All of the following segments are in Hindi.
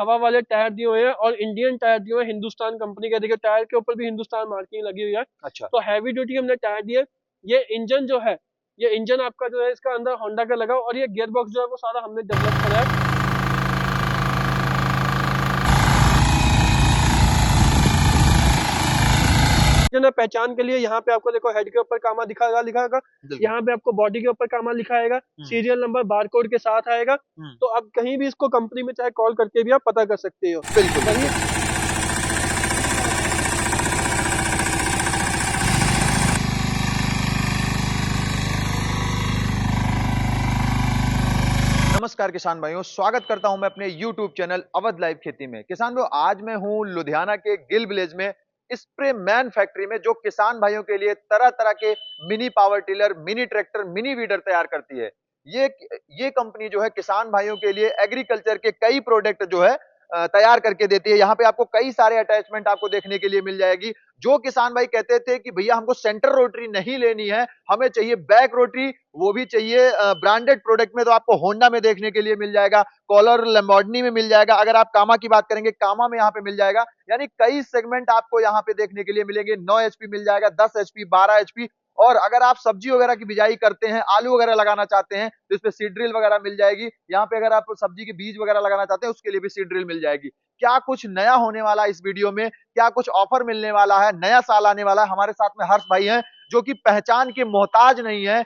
हवा वाले टायर दिए हुए हैं और इंडियन टायर दिए हुए हैं हिंदुस्तान कंपनी के। देखिए टायर के ऊपर भी हिंदुस्तान मार्किंग लगी हुई है। अच्छा। तो हैवी ड्यूटी हमने टायर दिए। ये इंजन जो है, ये इंजन आपका जो है इसका अंदर होंडा का लगा, और ये गियर बॉक्स जो है वो सारा हमने डेवलप करा है। पहचान के लिए यहाँ पे आपको देखो हेड के ऊपर कामा दिखाएगा, लिखाएगा। बिल्कुल। यहाँ पे आपको बॉडी के ऊपर कामा लिखा आएगा, सीरियल नंबर बारकोड के साथ आएगा। तो आप कहीं भी इसको कंपनी में चाहे कॉल करके भी आप पता कर सकते हो। बिल्कुल। नमस्कार किसान भाइयों, स्वागत करता हूं मैं अपने YouTube चैनल अवध लाइव खेती में। किसान भाइयों, आज मैं हूं लुधियाना के गिल विलेज में, स्प्रे मैन फैक्ट्री में, जो किसान भाइयों के लिए तरह तरह के mini power tiller, mini tractor, mini weeder तैयार करती है। ये कंपनी जो है किसान भाइयों के लिए एग्रीकल्चर के कई प्रोडक्ट जो है तैयार करके देती है। यहाँ पे आपको कई सारे अटैचमेंट आपको देखने के लिए मिल जाएगी। जो किसान भाई कहते थे कि भैया हमको सेंटर रोटरी नहीं लेनी है, हमें चाहिए बैक रोटरी, वो भी चाहिए ब्रांडेड प्रोडक्ट में, तो आपको होंडा में देखने के लिए मिल जाएगा, कॉलर लैम्बोर्गिनी में मिल जाएगा। अगर आप कामा की बात करेंगे, कामा में यहाँ पे मिल जाएगा। यानी कई सेगमेंट आपको यहाँ पे देखने के लिए मिलेंगे। 9 एचपी मिल जाएगा, 10 एचपी, 12 एचपी। और अगर आप सब्जी वगैरह की बिजाई करते हैं, आलू वगैरह लगाना चाहते हैं, तो इसमें सीड ड्रिल वगैरह मिल जाएगी। यहाँ पे अगर आप सब्जी के बीज वगैरह लगाना चाहते हैं, उसके लिए भी सीड ड्रिल मिल जाएगी। क्या कुछ नया होने वाला है इस वीडियो में, क्या कुछ ऑफर मिलने वाला है, नया साल आने वाला है। हमारे साथ में हर्ष भाई हैं, जो कि पहचान के मोहताज नहीं है,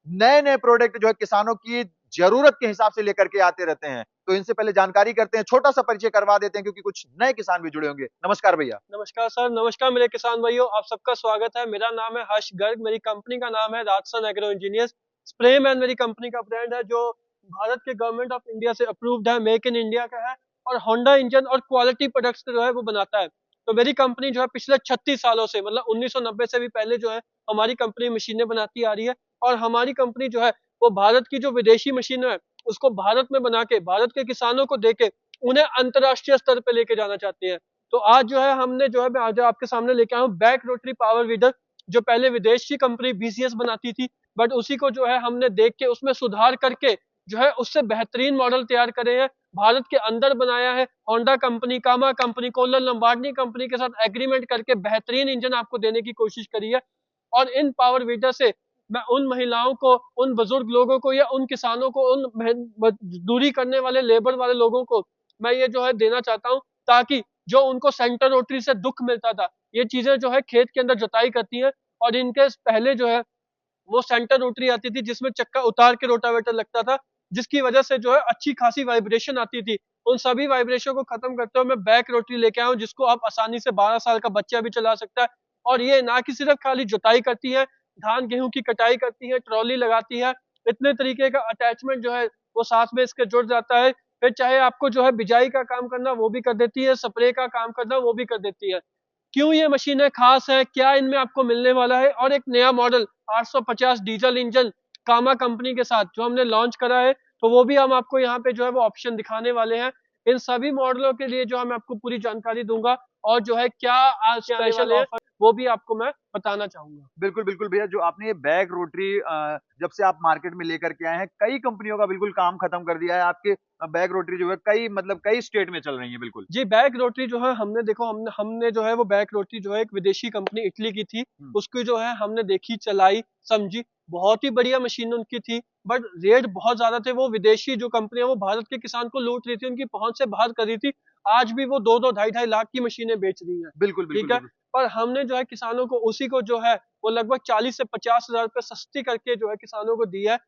नए नए प्रोडक्ट जो है किसानों की जरूरत के हिसाब से लेकर के आते रहते हैं। तो इनसे पहले जानकारी करते हैं, छोटा सा परिचय करवा देते हैं, क्योंकि कुछ नए किसान भी जुड़े होंगे। नमस्कार भैया। नमस्कार सर, नमस्कार मेरे किसान भाइयों, आप सबका स्वागत है। मेरा नाम है हर्ष गर्ग, मेरी कंपनी का नाम है राजसन एग्रो इंजीनियर्स। स्प्रे मैन मेरी कंपनी का ब्रांड है, जो भारत के गवर्नमेंट ऑफ इंडिया से अप्रूव्ड है, मेक इन इंडिया का है, और होंडा इंजन और क्वालिटी प्रोडक्ट्स जो है वो बनाता है। तो मेरी कंपनी जो है पिछले 36 सालों से, मतलब 1990 से भी पहले जो है हमारी कंपनी मशीनें बनाती आ रही है। और हमारी कंपनी जो है वो भारत की जो विदेशी मशीन है उसको भारत में बना के भारत के किसानों को देके उन्हें अंतर्राष्ट्रीय स्तर पे लेके जाना चाहती है। तो आज जो है हमने जो है मैं आज आपके सामने लेके आया हूँ बैक रोटरी पावर वीडर, जो पहले विदेशी कंपनी बीसीएस बनाती थी, बट उसी को जो है हमने देख के उसमें सुधार करके जो है उससे बेहतरीन मॉडल तैयार करे हैं, भारत के अंदर बनाया है। होंडा कंपनी, कामा कंपनी, कोलर लंबार्डिनी कंपनी के साथ एग्रीमेंट करके बेहतरीन इंजन आपको देने की कोशिश करी है। और इन पावर वीडर से मैं उन महिलाओं को, उन बुजुर्ग लोगों को, या उन किसानों को, उन मजदूरी करने वाले लेबर वाले लोगों को मैं ये जो है देना चाहता हूँ, ताकि जो उनको सेंटर रोटरी से दुख मिलता था, ये चीजें जो है खेत के अंदर जुताई करती है। और इनके पहले जो है वो सेंटर रोटरी आती थी जिसमें चक्का उतार के रोटावेटर लगता था, जिसकी वजह से जो है अच्छी खासी वाइब्रेशन आती थी। उन सभी वाइब्रेशन को खत्म करते हुए मैं बैक रोटरी लेके आया हूँ, जिसको आप आसानी से 12 साल का बच्चा भी चला सकता है। और ये ना कि सिर्फ खाली जुताई करती है, धान गेहूं की कटाई करती है, ट्रॉली लगाती है, इतने तरीके का अटैचमेंट जो है वो साथ में इसके जुड़ जाता है। फिर चाहे आपको जो है बिजाई का काम करना वो भी कर देती है, स्प्रे का काम करना वो भी कर देती है। क्यों ये मशीनें खास है, क्या इनमें आपको मिलने वाला है, और एक नया मॉडल 850 डीजल इंजन कामा कंपनी के साथ जो हमने लॉन्च करा है, तो वो भी हम आपको यहाँ पे जो है वो ऑप्शन दिखाने वाले हैं। इन सभी मॉडलों के लिए जो है मैं आपको पूरी जानकारी दूंगा, और जो है क्या आज स्पेशल ऑफर वो भी आपको मैं बताना चाहूंगा। बिल्कुल बिल्कुल भैया, जो आपने ये बैक रोटरी जब से आप मार्केट में लेकर के आए हैं, कई कंपनियों का बिल्कुल काम खत्म कर दिया है। आपके बैक रोटरी जो है कई स्टेट में चल रही है। बिल्कुल। जी, बैक रोटरी जो है हमने देखो हमने हमने जो है वो बैक रोटरी जो है एक विदेशी कंपनी इटली की थी, उसकी जो है हमने देखी, चलाई, समझी, बहुत ही बढ़िया मशीन उनकी थी, बट रेट बहुत ज्यादा थे। वो विदेशी जो कंपनी है वो भारत के किसान को लूट रही थी, उनकी पहुंच से बाहर कर रही थी। आज भी वो 2-2, ढाई-ढाई लाख की मशीनें बेच रही है। बिल्कुल ठीक बिल्कुल है, बिल्कुल। पर हमने जो है किसानों को उसी को जो है वो लगभग 40 से 50 हजार रुपए सस्ती करके जो है किसानों को दी है।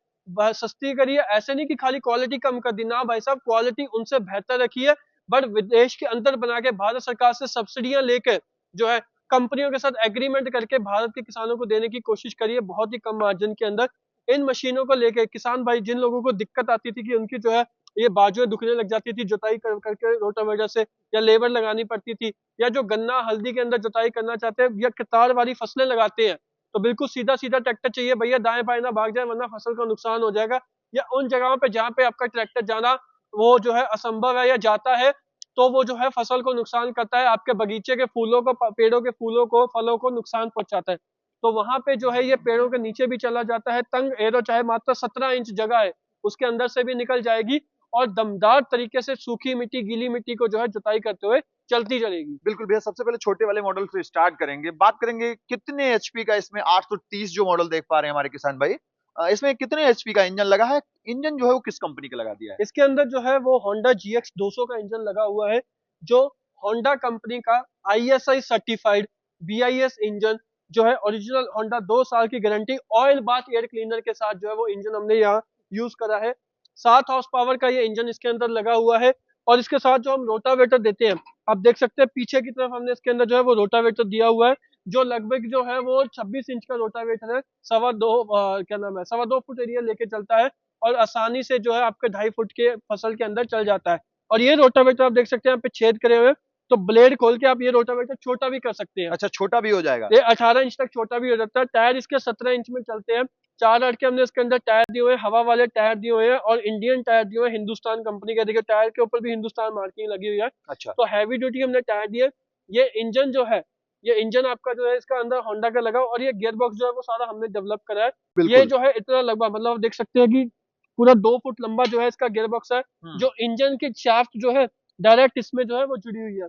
सस्ती करी है, ऐसे नहीं कि खाली क्वालिटी कम कर दी, ना भाई साहब, क्वालिटी उनसे बेहतर रखी है, बट विदेश के अंदर बना के भारत सरकार से सब्सिडियां लेकर जो है कंपनियों के साथ एग्रीमेंट करके भारत के किसानों को देने की कोशिश करी है, बहुत ही कम मार्जिन के अंदर। इन मशीनों को लेके किसान भाई, जिन लोगों को दिक्कत आती थी कि उनकी जो है ये बाजुएं दुखने लग जाती थी जुताई करके रोटावेटर से, या लेबर लगानी पड़ती थी, या जो गन्ना हल्दी के अंदर जुताई करना चाहते हैं, या कतार वाली फसलें लगाते हैं, तो बिल्कुल सीधा सीधा ट्रैक्टर चाहिए भैया, दाएं बाएं ना भाग जाए वरना फसल का नुकसान हो जाएगा। या उन जगहों पे जहाँ पे आपका ट्रैक्टर जाना वो जो है असंभव है, या जाता है तो वो जो है फसल को नुकसान करता है, आपके बगीचे के फूलों को, पेड़ों के फूलों को, फलों को नुकसान पहुंचाता है। तो वहां पे जो है ये पेड़ों के नीचे भी चला जाता है, तंग एरो चाहे मात्र 17 इंच जगह है उसके अंदर से भी निकल जाएगी, और दमदार तरीके से सूखी मिट्टी, गीली मिट्टी को जो है जुताई करते हुए चलती चलेगी। बिल्कुल भैया, सबसे पहले छोटे वाले मॉडल से स्टार्ट करेंगे। बात करेंगे कितने एचपी का, इसमें 830 जो मॉडल देख पा रहे हैं हमारे किसान भाई, इसमें कितने एचपी का इंजन लगा है? इंजन जो है वो किस कंपनी का लगा दिया है? इसके अंदर जो है वो होंडा GX 200 का इंजन लगा हुआ है, जो होंडा कंपनी का ISI सर्टिफाइड BIS इंजन जो है, ओरिजिनल होंडा, 2 साल की guarantee, oil bath air cleaner के साथ जो है वो इंजन हमने यहाँ यूज करा है। 7 हॉर्स पावर का ये इंजन इसके अंदर लगा हुआ है। और इसके साथ जो हम रोटावेटर देते हैं, आप देख सकते हैं पीछे की तरफ हमने इसके अंदर जो है वो रोटावेटर दिया हुआ है, जो लगभग जो है वो 26 इंच का रोटावेटर है। 2.25 क्या नाम है, 2.25 फुट एरिया लेके चलता है और आसानी से जो है आपके 2.5 फुट के फसल के अंदर चल जाता है। और ये रोटावेटर आप देख सकते हैं यहाँ पे छेद करे हुए हैं, तो ब्लेड खोल के आप ये रोटावेटर छोटा भी कर सकते हैं। अच्छा, छोटा भी हो जाएगा? ये 18 इंच तक छोटा भी हो जाता है। टायर इसके 17 इंच में चलते हैं। 4 के हमने इसके अंदर टायर दिए हुए हैं, हवा वाले टायर दिए हुए हैं और इंडियन टायर दिए हुए हैं, हिंदुस्तान कंपनी के। देखिए टायर के ऊपर भी हिंदुस्तान मार्किंग लगी हुई है। अच्छा। तो हैवी ड्यूटी हमने टायर दिए। ये इंजन जो है, ये इंजन आपका जो है इसका अंदर होंडा का लगा, और ये गियर बॉक्स जो है वो सारा हमने डेवलप करा है। ये बिल्कुल। जो है इतना लंबा, मतलब आप देख सकते हैं कि पूरा 2 फुट लंबा जो है इसका गियर बॉक्स है, जो इंजन की शाफ्ट जो है डायरेक्ट इसमें जो है वो जुड़ी हुई है।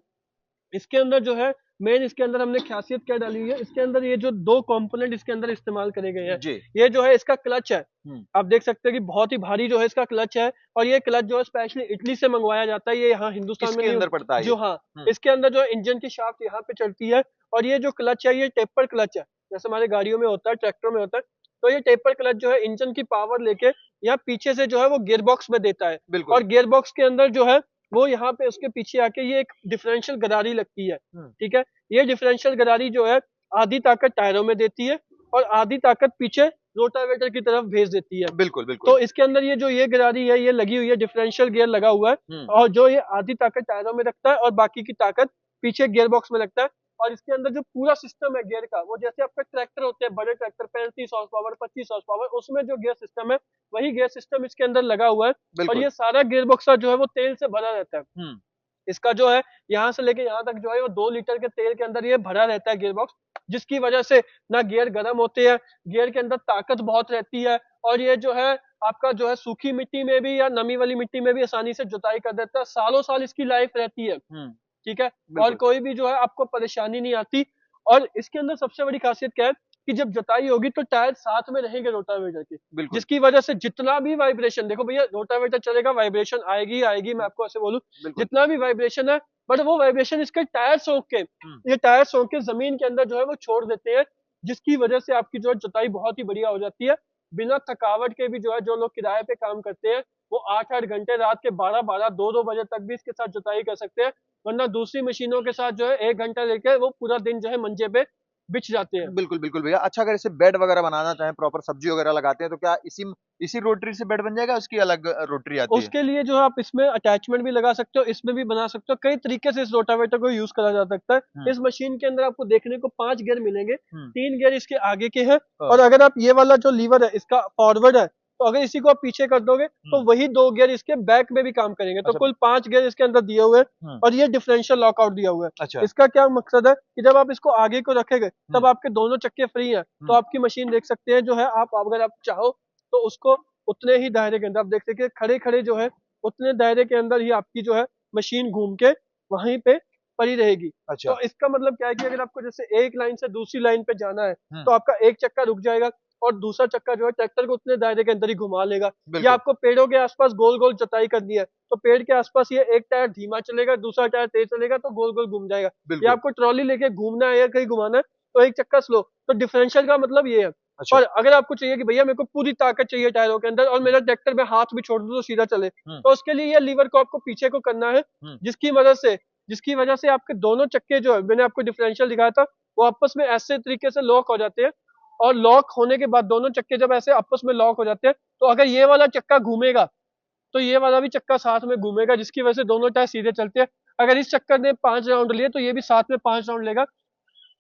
इसके अंदर जो है मेन, इसके अंदर हमने खासियत क्या डाली हुई है, इसके अंदर ये जो 2 कंपोनेंट इसके अंदर इस्तेमाल करे गए हैं, जी। ये जो है इसका क्लच है। हम्म। आप देख सकते हैं कि बहुत ही भारी जो है इसका क्लच है, और ये क्लच जो है स्पेशली इटली से मंगवाया जाता है, ये यहाँ हिंदुस्तान में इसके नहीं अंदर पड़ता है जो, ये? हाँ, इसके अंदर जो इंजन की शाफ्ट यहाँ पे चलती है, और ये जो क्लच है ये टेपर क्लच है, जैसे हमारे गाड़ियों में होता है, ट्रैक्टर में होता है। तो ये टेपर क्लच जो है इंजन की पावर लेके यहाँ पीछे से जो है वो गियर बॉक्स में देता है, बिल्कुल। और गियर बॉक्स के अंदर जो है वो यहाँ पे उसके पीछे आके ये एक डिफरेंशियल गरारी लगती है। ठीक है, ये डिफरेंशियल गरारी जो है आधी ताकत टायरों में देती है और आधी ताकत पीछे रोटावेटर की तरफ भेज देती है। बिल्कुल बिल्कुल। तो इसके अंदर ये जो ये गरारी है ये लगी हुई है, डिफरेंशियल गियर लगा हुआ है, और जो ये आधी ताकत टायरों में रखता है और बाकी की ताकत पीछे गियर बॉक्स में लगता है। और इसके अंदर जो पूरा सिस्टम है गियर का, वो जैसे आपके ट्रैक्टर होते हैं, बड़े tractor 35 horse power, 25 horse power, उसमें जो गियर सिस्टम है वही गियर सिस्टम इसके अंदर लगा हुआ है। और बिल्कुल। ये सारा गियर बॉक्स जो है वो तेल से भरा रहता है। इसका जो है यहाँ से लेके यहाँ तक जो है वो 2 लीटर के तेल के अंदर ये भरा रहता है गियर बॉक्स, जिसकी वजह से ना गियर गर्म होते हैं, गियर के अंदर ताकत बहुत रहती है, और ये जो है आपका जो है सूखी मिट्टी में भी या नमी वाली मिट्टी में भी आसानी से जुताई कर देता है। सालों साल इसकी लाइफ रहती है। ठीक है, और कोई भी जो है आपको परेशानी नहीं आती। और इसके अंदर सबसे बड़ी खासियत क्या है कि जब जुताई होगी तो टायर साथ में रहेंगे रोटावेटर के, जिसकी वजह से जितना भी वाइब्रेशन, देखो भैया रोटावेटर चलेगा, वाइब्रेशन आएगी आएगी, मैं आपको ऐसे बोलूं, जितना भी वाइब्रेशन है, बट वो वाइब्रेशन इसके टायर सोख के, ये टायर सोख के जमीन के अंदर जो है वो छोड़ देते हैं, जिसकी वजह से आपकी जो है जुताई बहुत ही बढ़िया हो जाती है। बिना थकावट के भी जो है, जो लोग किराए पे काम करते हैं वो 8-8 घंटे, रात के 12-12, 2-2 बजे तक भी इसके साथ जुताई कर सकते हैं, वरना दूसरी मशीनों के साथ जो है 1 घंटा लेके वो पूरा दिन जो है मंजे पे बिछ जाते हैं। बिल्कुल बिल्कुल भैया। अच्छा, अगर इसे बेड वगैरह बनाना चाहें, प्रॉपर सब्जी वगैरह लगाते हैं, तो क्या इसी इसी रोटरी से बेड बन जाएगा, उसकी अलग रोटरी आती है? उसके लिए जो है आप इसमें अटैचमेंट भी लगा सकते हो, इसमें भी बना सकते हो, कई तरीके से इस रोटावेटर को यूज करा जा सकता है। इस मशीन के अंदर आपको देखने को 5 गियर मिलेंगे, 3 गियर इसके आगे के हैं, और अगर आप ये वाला जो लीवर है इसका फॉरवर्ड है, तो अगर इसी को आप पीछे कर दोगे तो वही 2 गियर इसके बैक में भी काम करेंगे। तो कुल 5 गियर इसके अंदर दिए हुए हैं, और ये डिफरेंशियल लॉकआउट दिया हुआ है। अच्छा। इसका क्या मकसद है कि जब आप इसको आगे को रखेंगे तब आपके दोनों चक्के फ्री हैं, तो आपकी मशीन देख सकते हैं जो है, आप अगर आप चाहो तो उसको उतने ही दायरे के अंदर, आप देख सकते हैं खड़े खड़े जो है उतने दायरे के अंदर ही आपकी जो है मशीन घूम के वहीं पे पड़ी रहेगी। अच्छा। तो इसका मतलब क्या है कि अगर आपको जैसे एक लाइन से दूसरी लाइन पे जाना है, तो आपका एक चक्का रुक जाएगा और दूसरा चक्का जो है ट्रैक्टर को उतने दायरे के अंदर ही घुमा लेगा। या आपको पेड़ों के आसपास गोल गोल जुताई करनी है, तो पेड़ के आसपास ये एक टायर धीमा चलेगा, दूसरा टायर तेज चलेगा, तो गोल गोल घूम जाएगा। या आपको ट्रॉली लेके घूमना है या कहीं घुमाना है, तो एक चक्का स्लो। तो डिफरेंशियल का मतलब ये है। अच्छा। और अगर आपको चाहिए कि भैया मेरे को पूरी ताकत चाहिए टायरों के अंदर और मेरा ट्रैक्टर में हाथ भी छोड़ दूं तो सीधा चले, तो उसके लिए ये लीवर को आपको पीछे को करना है, जिसकी वजह से आपके दोनों चक्के जो है, मैंने आपको डिफरेंशियल दिखाया था, वो आपस में ऐसे तरीके से लॉक हो जाते हैं। और लॉक होने के बाद दोनों चक्के जब ऐसे आपस में लॉक हो जाते हैं, तो अगर ये वाला चक्का घूमेगा तो ये वाला भी चक्का साथ में घूमेगा, जिसकी वजह से दोनों टायर सीधे चलते हैं। अगर इस चक्कर ने 5 राउंड लिए तो ये भी साथ में 5 राउंड लेगा,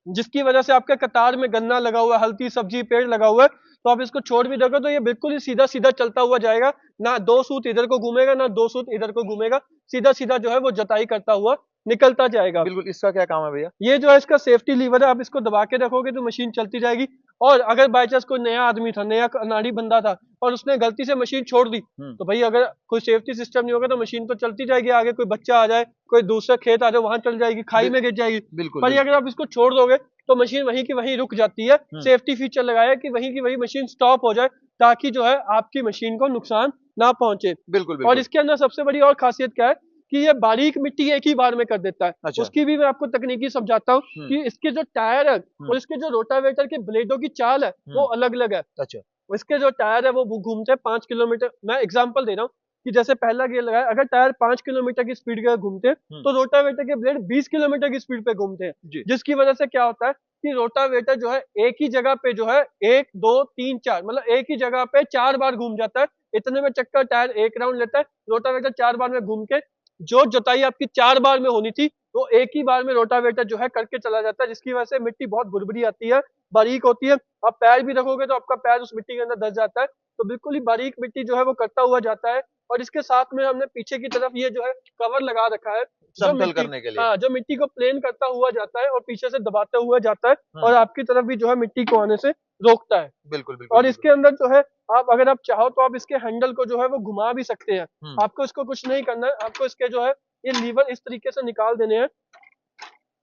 जिसकी वजह से आपके कतार में गन्ना लगा हुआ है, हल्दी सब्जी पेड़ लगा हुआ है, तो आप इसको छोड़ भी दोगे तो ये बिल्कुल ही सीधा सीधा चलता हुआ जाएगा। ना 2 सूत इधर को घूमेगा, ना 2 सूत इधर को घूमेगा, सीधा सीधा जो है वो जुताई करता हुआ निकलता जाएगा। बिल्कुल। इसका क्या काम है भैया? ये जो है इसका सेफ्टी लीवर है, आप इसको दबा के रखोगे तो मशीन चलती जाएगी। और अगर बाई चांस कोई नया आदमी था, नया अनाड़ी बंदा था और उसने गलती से मशीन छोड़ दी, तो भाई अगर कोई सेफ्टी सिस्टम नहीं होगा तो मशीन तो चलती जाएगी, आगे कोई बच्चा आ जाए, कोई दूसरा खेत आ जाए, वहां चल जाएगी, खाई में गिर जाएगी। बिल्कुल पर ये अगर आप इसको छोड़ दोगे तो मशीन वहीं की वहीं रुक जाती है। सेफ्टी फीचर लगाया है कि वहीं की वहीं मशीन स्टॉप हो जाए, ताकि जो है आपकी मशीन को नुकसान ना पहुंचे। बिल्कुल और बिल्कुल। इसके अंदर सबसे बड़ी और खासियत क्या है कि ये बारीक मिट्टी एक ही बार में कर देता है। अच्छा। उसकी भी मैं आपको तकनीकी समझाता हूँ कि इसके जो टायर है और इसके जो रोटावेटर के ब्लेडों की चाल है वो अलग अलग है। अच्छा। इसके जो टायर है वो घूमते हैं 5 किलोमीटर। मैं एग्जांपल दे रहा हूँ कि जैसे पहला गियर लगाया, अगर टायर 5 किलोमीटर की स्पीड के घूमते हैं तो रोटावेटर के ब्लेड 20 किलोमीटर की स्पीड पे घूमते हैं। जी। जिसकी वजह से क्या होता है कि रोटावेटर जो है एक ही जगह पे जो है 1 2 3 4 मतलब एक ही जगह पे 4 बार घूम जाता है। इतने में चक्कर टायर एक राउंड लेता है, रोटावेटर 4 बार में घूम के जो जुताई आपकी 4 बार में होनी थी वो एक ही बार में रोटावेटर जो है करके चला जाता है। जिसकी वजह से मिट्टी बहुत भुरभुरी आती है, बारीक होती है। आप पैर भी रखोगे तो आपका पैर उस मिट्टी के अंदर धस जाता है। तो बिल्कुल ही बारीक मिट्टी जो है वो कटता हुआ जाता है। और इसके साथ में हमने पीछे की तरफ ये जो है कवर लगा रखा है जो समतल मिट्टी, करने के लिए। हाँ, जो मिट्टी को प्लेन करता हुआ जाता है और पीछे से दबाते हुआ जाता है और आपकी तरफ भी जो है मिट्टी को आने से रोकता है। बिल्कुल बिल्कुल। और इसके अंदर जो है आप अगर आप चाहो तो आप इसके हैंडल को जो है वो घुमा भी सकते हैं। आपको इसको कुछ नहीं करना है, आपको इसके जो है ये लीवर इस तरीके से निकाल देने हैं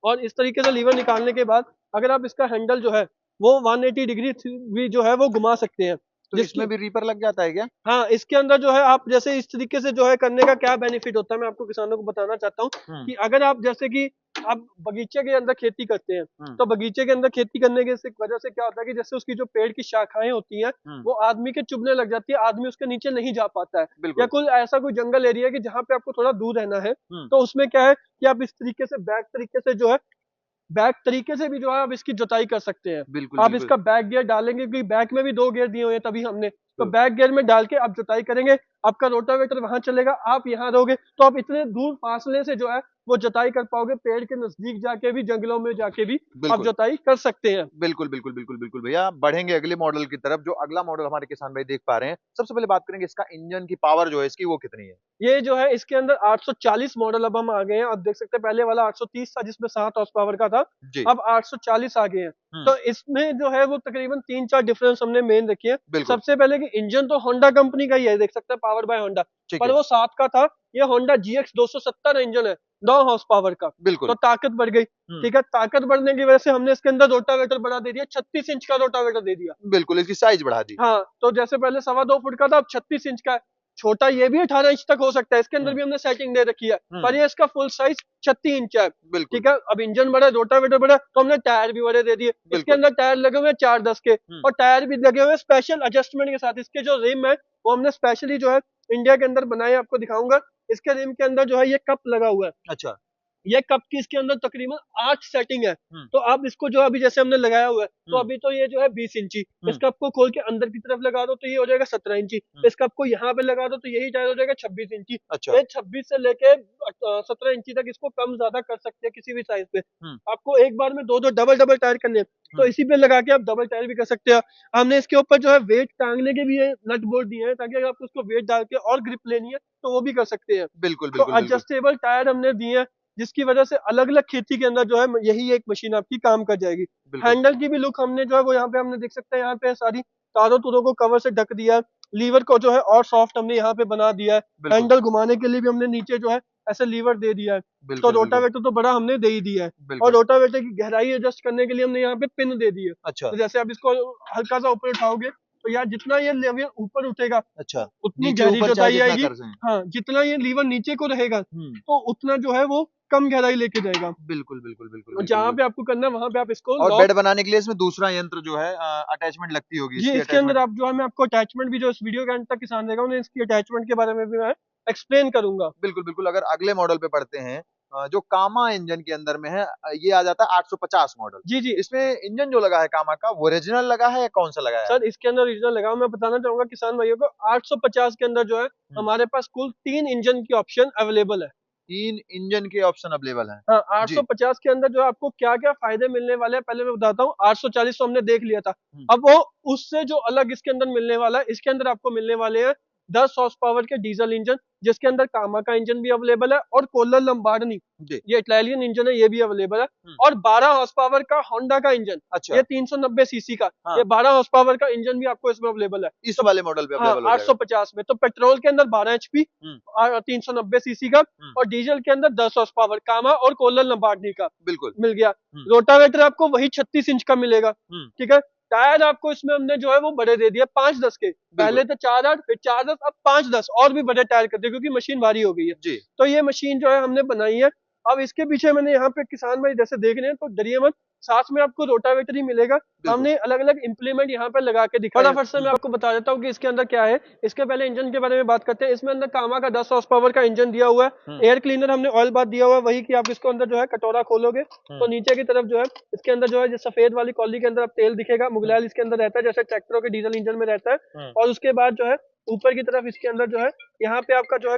और इस तरीके से लीवर निकालने के बाद अगर आप इसका हैंडल जो है वो 180 डिग्री भी जो है वो घुमा सकते हैं। तो जिसकी इसमें भी रीपर लग जाता है क्या? हाँ, इसके अंदर जो है आप जैसे इस तरीके से जो है करने का क्या बेनिफिट होता है मैं आपको किसानों को बताना चाहता हूँ कि अगर आप जैसे कि आप बगीचे के अंदर खेती करते हैं तो बगीचे के अंदर खेती करने की वजह से क्या होता है कि जैसे उसकी जो पेड़ की शाखाएं होती हैं वो आदमी के चुभने लग जाती है, आदमी उसके नीचे नहीं जा पाता है। या बिल्कुल। कोई ऐसा कोई जंगल एरिया है कि जहाँ पे आपको थोड़ा दूर रहना है, तो उसमें क्या है कि आप इस तरीके से बैक तरीके से भी जो है आप इसकी जुताई कर सकते हैं। बिल्कुल आप बिल्कुल। इसका बैक गियर डालेंगे क्योंकि बैक में भी 2 गियर दिए हुए हैं तभी हमने, तो बैक गियर में डाल के आप जुताई करेंगे, आपका रोटावेटर वहां चलेगा, आप यहाँ रहोगे, तो आप इतने दूर फासले से जो है वो जुताई कर पाओगे। पेड़ के नजदीक जाके भी, जंगलों में जाके भी आप बिल्कुल जुताई कर सकते हैं। बिल्कुल बिल्कुल बिल्कुल बिल्कुल भैया, बढ़ेंगे अगले मॉडल की तरफ। जो अगला मॉडल हमारे किसान भाई देख पा रहे हैं, सबसे पहले बात करेंगे इसका इंजन की पावर जो है इसकी वो कितनी है? ये जो है इसके अंदर 840 मॉडल अब हम आ गए हैं। आप देख सकते हैं पहले वाला 830 था जिसमें 7 हॉर्स पावर का था, जी। अब 840 आ गए हैं। तो इसमें जो है वो तकरीबन 3 4 डिफरेंस हमने मेन रखी है। बिल्कुल। सबसे पहले कि इंजन तो होंडा कंपनी का ही है, देख सकते हैं पावर बाय होंडा, ठीक पर है। वो 7 का था। ये होंडा GX 270 इंजन है, 9 हॉर्स पावर का। बिल्कुल। तो ताकत बढ़ गई। ठीक है, ताकत बढ़ने की वजह से हमने इसके अंदर रोटावेटर बढ़ा दे दिया, 36 इंच का रोटावेटर दे दिया। बिल्कुल इसकी साइज बढ़ा दी। हाँ, तो जैसे पहले 2.25 फुट का था, अब 36 इंच का है। छोटा ये भी 18 इंच तक हो सकता है, इसके अंदर भी हमने सेटिंग दे रखी है, पर ये इसका फुल साइज 36 इंच है। बिल्कुल। ठीक है, अब इंजन बड़ा, रोटावेटर बड़ा, तो हमने टायर भी बड़े दे दिए। इसके बिल्कुल। अंदर टायर लगे हुए हैं 410 के और टायर भी लगे हुए स्पेशल एडजस्टमेंट के साथ। इसके जो रिम है वो हमने स्पेशली जो है इंडिया के अंदर बनाए, आपको दिखाऊंगा। इसके रिम के अंदर जो है ये कप लगा हुआ है। अच्छा। ये कप की इसके अंदर तकरीबन 8 सेटिंग है। तो आप इसको जो अभी जैसे हमने लगाया हुआ है, तो अभी तो ये जो है 20 इंची, इस कप को खोल के अंदर की तरफ लगा दो तो ये हो जाएगा 17 इंची। इस कप को यहाँ पे लगा दो तो यही टायर हो जाएगा 26 इंची। अच्छा। ये 26 से लेके 17 इंची तक इसको कम ज्यादा कर सकते हैं किसी भी साइज पे। आपको एक बार में दो दो डबल डबल टायर करने हैं तो इसी पे लगा के आप डबल टायर भी कर सकते हैं। हमने इसके ऊपर जो है वेट टांगने के भी नट बोल्ट दिए हैं, ताकि अगर आपको उसको वेट डाल के और ग्रिप लेनी है तो वो भी कर सकते हैं। बिल्कुल तो बिल्कुल बिल्कुल। एडजस्टेबल टायर हमने दिए हैं, जिसकी वजह से अलग अलग खेती के अंदर जो है यही एक मशीन आपकी काम कर जाएगी। बिल्कुल। हैंडल की भी लुक हमने जो है वो यहाँ पे हमने देख सकते हैं, यहाँ पे सारी तारों तुरों को कवर से ढक दिया है। लीवर को जो है और सॉफ्ट हमने यहाँ पे बना दिया है। बिल्कुल। हैंडल घुमाने के लिए भी हमने नीचे जो है ऐसे लीवर दे दिया है। तो बिल्कुल बिल्कुल। रोटावेटर तो बड़ा हमने दे ही दिया है। और बिल्कुल। रोटावेटर की गहराई एडजस्ट करने के लिए हमने यहाँ पे पिन दे दी है। अच्छा। तो जैसे आप इसको हल्का सा ऊपर उठाओगे तो यार जितना ये लेवर ऊपर उठेगा अच्छा। उतनी नीचे गहरी ऊपर चाहे जुताई जितना आएगी। कर सकें। हाँ, जितना ये लीवर नीचे को रहेगा तो उतना जो है वो कम गहराई लेके जाएगा। बिल्कुल बिल्कुल बिल्कुल और जहाँ बिल्कुल। पे आपको करना है वहां पे आप इसको और लॉक। बेड बनाने के लिए इसमें दूसरा यंत्र जो है अटैचमेंट लगती होगी, जी, इसकी इसके अंदर अटैचमेंट। आप जो है मैं आपको अटैचमेंट भी जो इस वीडियो के अंत तक किसान देगा उन्हें इसकी अटैचमेंट के बारे में भी मैं एक्सप्लेन करूंगा। बिल्कुल बिल्कुल। अगर अगले मॉडल पे पढ़ते हैं, जो कामा इंजन के अंदर में है, ये आ जाता है 850 मॉडल। जी जी। इसमें इंजन जो लगा है कामा का, वो ओरिजिनल लगा है या कौन सा लगाया है? सर, इसके अंदर ओरिजिनल लगा, मैं बताना चाहूंगा किसान भाइयों को 850 के अंदर जो है हमारे पास कुल 3 इंजन की ऑप्शन अवेलेबल है। 3 इंजन के ऑप्शन अवेलेबल हैं। हाँ, जी। 850 के अंदर जो है आपको क्या क्या फायदे मिलने वाले हैं पहले मैं बताता हूँ। 840 तो हमने देख लिया था, हम्म। अब वो उससे जो अलग इसके अंदर मिलने वाला है, इसके अंदर आपको मिलने वाले हैं 10 हॉर्स पावर के डीजल इंजन, जिसके अंदर कामा का इंजन भी अवेलेबल है और कोलर लंबार्डिनी जी। ये इटालियन इंजन है, ये भी अवेलेबल है। हम्म। और 12 हॉर्स पावर का होंडा का इंजन, अच्छा। ये 390 सीसी का, हाँ। ये 12 हॉर्स पावर का इंजन भी आपको इसमें अवेलेबल है इस वाले मॉडल पे हाँ अवेलेबल हो जाएगा। 850 में। तो पेट्रोल के अंदर 12 HP और 390 सीसी का, और डीजल के अंदर 10 हॉर्स पावर कामा और कोलर लंबार्डिनी का बिल्कुल मिल गया। रोटावेटर आपको वही 36 इंच का मिलेगा, ठीक है। टायर आपको इसमें हमने जो है वो बड़े दे दिए 5-10 के, पहले तो 4-8 फिर 4-10 अब 5-10 और भी बड़े टायर कर दिए क्योंकि मशीन भारी हो गई है जी। तो ये मशीन जो है हमने बनाई है। अब इसके पीछे मैंने यहाँ पे किसान भाई जैसे देख रहे हैं तो डरिए मत, साथ में आपको रोटावेटर ही मिलेगा। हमने अलग अलग इंप्लीमेंट यहाँ पे लगा के दिखाया। फटाफट से मैं आपको बता देता हूँ कि इसके अंदर क्या है। इसके पहले इंजन के बारे में बात करते हैं। इसमें अंदर कामा का 10 हॉर्स पावर का इंजन दिया हुआ है। एयर क्लीनर हमने ऑयल बाथ दिया हुआ है, वही कि आप इसको अंदर जो है कटोरा खोलोगे तो नीचे की तरफ जो है इसके अंदर जो है जो सफेद वाली कॉली के अंदर आप तेल दिखेगा, मुगलैल इसके अंदर रहता है जैसे ट्रैक्टरों के डीजल इंजन में रहता है। और उसके बाद जो है ऊपर की तरफ इसके अंदर जो है यहाँ पे आपका जो है